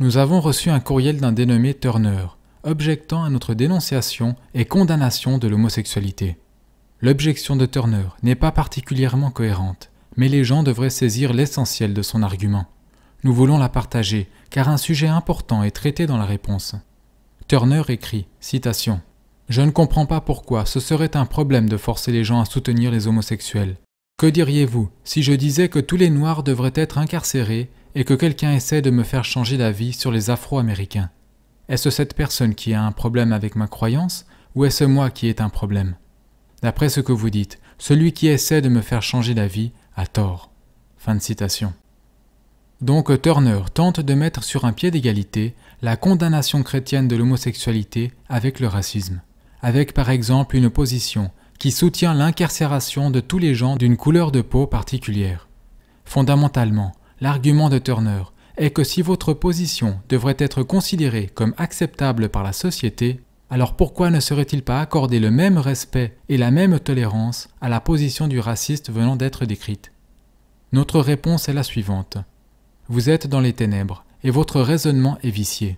Nous avons reçu un courriel d'un dénommé Turner, objectant à notre dénonciation et condamnation de l'homosexualité. L'objection de Turner n'est pas particulièrement cohérente, mais les gens devraient saisir l'essentiel de son argument. Nous voulons la partager, car un sujet important est traité dans la réponse. Turner écrit, citation, « Je ne comprends pas pourquoi ce serait un problème de forcer les gens à soutenir les homosexuels. Que diriez-vous si je disais que tous les Noirs devraient être incarcérés et que quelqu'un essaie de me faire changer d'avis sur les Afro-Américains? Est-ce cette personne qui a un problème avec ma croyance ou est-ce moi qui ai un problème? D'après ce que vous dites, celui qui essaie de me faire changer d'avis a tort. » Fin de citation. Donc Turner tente de mettre sur un pied d'égalité la condamnation chrétienne de l'homosexualité avec le racisme, avec par exemple une position qui soutient l'incarcération de tous les gens d'une couleur de peau particulière. Fondamentalement, l'argument de Turner est que si votre position devrait être considérée comme acceptable par la société, alors pourquoi ne serait-il pas accordé le même respect et la même tolérance à la position du raciste venant d'être décrite? Notre réponse est la suivante. Vous êtes dans les ténèbres et votre raisonnement est vicié.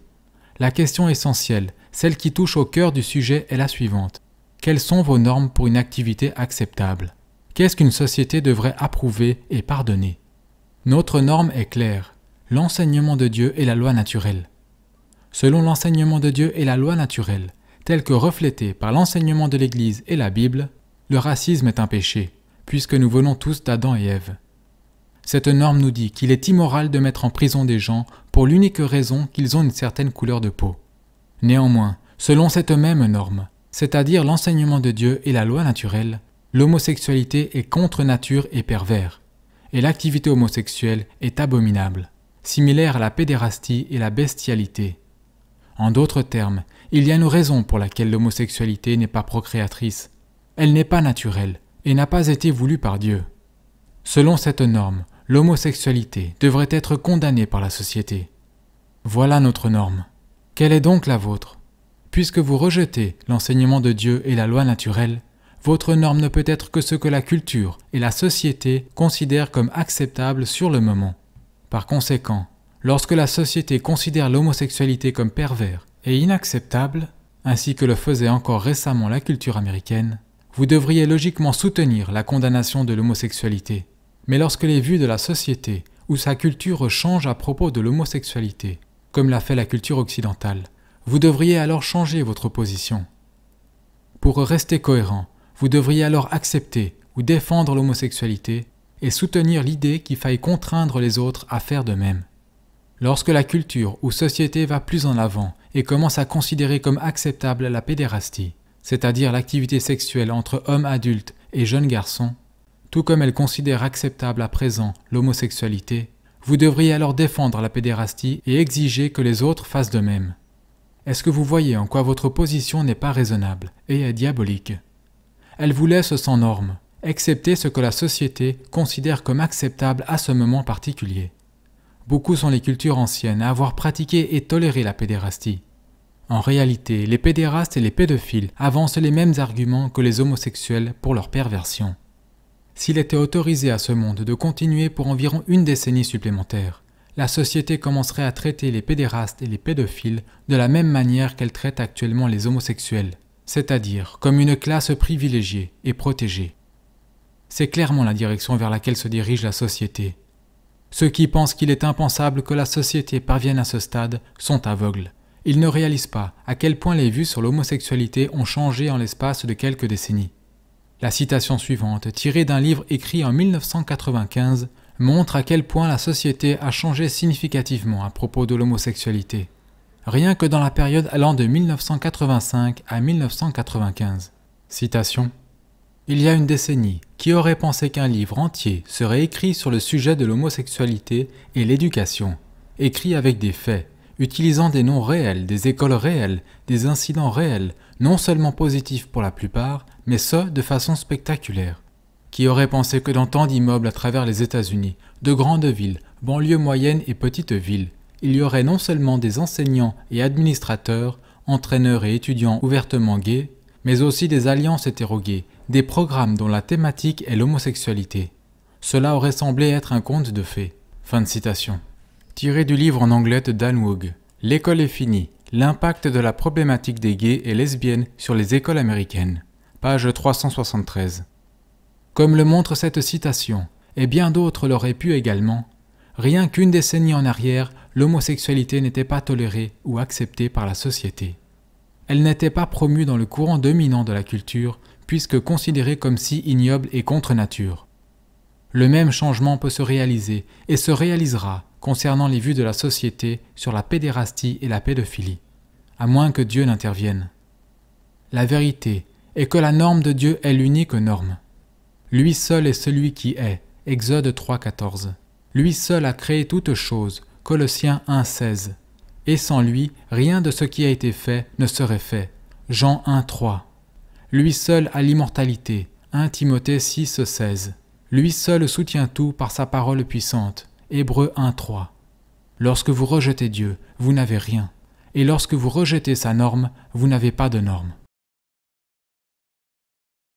La question essentielle, celle qui touche au cœur du sujet, est la suivante. Quelles sont vos normes pour une activité acceptable? Qu'est-ce qu'une société devrait approuver et pardonner? Notre norme est claire. L'enseignement de Dieu et la loi naturelle. Selon l'enseignement de Dieu et la loi naturelle, tel que reflété par l'enseignement de l'Église et la Bible, le racisme est un péché, puisque nous venons tous d'Adam et Ève. Cette norme nous dit qu'il est immoral de mettre en prison des gens pour l'unique raison qu'ils ont une certaine couleur de peau. Néanmoins, selon cette même norme, c'est-à-dire l'enseignement de Dieu et la loi naturelle, l'homosexualité est contre nature et pervers, et l'activité homosexuelle est abominable, similaire à la pédérastie et la bestialité. En d'autres termes, il y a une raison pour laquelle l'homosexualité n'est pas procréatrice. Elle n'est pas naturelle et n'a pas été voulue par Dieu. Selon cette norme, l'homosexualité devrait être condamnée par la société. Voilà notre norme. Quelle est donc la vôtre? Puisque vous rejetez l'enseignement de Dieu et la loi naturelle, votre norme ne peut être que ce que la culture et la société considèrent comme acceptable sur le moment. Par conséquent, lorsque la société considère l'homosexualité comme pervers et inacceptable, ainsi que le faisait encore récemment la culture américaine, vous devriez logiquement soutenir la condamnation de l'homosexualité. Mais lorsque les vues de la société ou sa culture changent à propos de l'homosexualité, comme l'a fait la culture occidentale, vous devriez alors changer votre position. Pour rester cohérent, vous devriez alors accepter ou défendre l'homosexualité et soutenir l'idée qu'il faille contraindre les autres à faire de même. Lorsque la culture ou société va plus en avant et commence à considérer comme acceptable la pédérastie, c'est-à-dire l'activité sexuelle entre hommes adultes et jeunes garçons, tout comme elle considère acceptable à présent l'homosexualité, vous devriez alors défendre la pédérastie et exiger que les autres fassent de même. Est-ce que vous voyez en quoi votre position n'est pas raisonnable et est diabolique? Elle vous laisse sans norme, excepté ce que la société considère comme acceptable à ce moment particulier. Beaucoup sont les cultures anciennes à avoir pratiqué et toléré la pédérastie. En réalité, les pédérastes et les pédophiles avancent les mêmes arguments que les homosexuels pour leur perversion. S'il était autorisé à ce monde de continuer pour environ une décennie supplémentaire, la société commencerait à traiter les pédérastes et les pédophiles de la même manière qu'elle traite actuellement les homosexuels, c'est-à-dire comme une classe privilégiée et protégée. C'est clairement la direction vers laquelle se dirige la société. Ceux qui pensent qu'il est impensable que la société parvienne à ce stade sont aveugles. Ils ne réalisent pas à quel point les vues sur l'homosexualité ont changé en l'espace de quelques décennies. La citation suivante, tirée d'un livre écrit en 1995, montre à quel point la société a changé significativement à propos de l'homosexualité. Rien que dans la période allant de 1985 à 1995. Citation. « Il y a une décennie, qui aurait pensé qu'un livre entier serait écrit sur le sujet de l'homosexualité et l'éducation, écrit avec des faits, utilisant des noms réels, des écoles réelles, des incidents réels, non seulement positifs pour la plupart, mais ce, de façon spectaculaire. Qui aurait pensé que dans tant d'immeubles à travers les États-Unis, de grandes villes, banlieues moyennes et petites villes, il y aurait non seulement des enseignants et administrateurs, entraîneurs et étudiants ouvertement gays, mais aussi des alliances hétérogays, des programmes dont la thématique est l'homosexualité. Cela aurait semblé être un conte de fées. » Fin de citation. Tiré du livre en anglais de Dan Woog, L'école est finie, l'impact de la problématique des gays et lesbiennes sur les écoles américaines. Page 373. Comme le montre cette citation, et bien d'autres l'auraient pu également, rien qu'une décennie en arrière, l'homosexualité n'était pas tolérée ou acceptée par la société. Elle n'était pas promue dans le courant dominant de la culture, puisque considérée comme si ignoble et contre nature. Le même changement peut se réaliser et se réalisera concernant les vues de la société sur la pédérastie et la pédophilie, à moins que Dieu n'intervienne. La vérité est que la norme de Dieu est l'unique norme. Lui seul est celui qui est, Exode 3,14. Lui seul a créé toutes choses, Colossiens 1,16. Et sans lui, rien de ce qui a été fait ne serait fait, Jean 1,3. Lui seul a l'immortalité, 1 Timothée 6,16. Lui seul soutient tout par sa parole puissante, Hébreux 1,3. Lorsque vous rejetez Dieu, vous n'avez rien, et lorsque vous rejetez sa norme, vous n'avez pas de norme.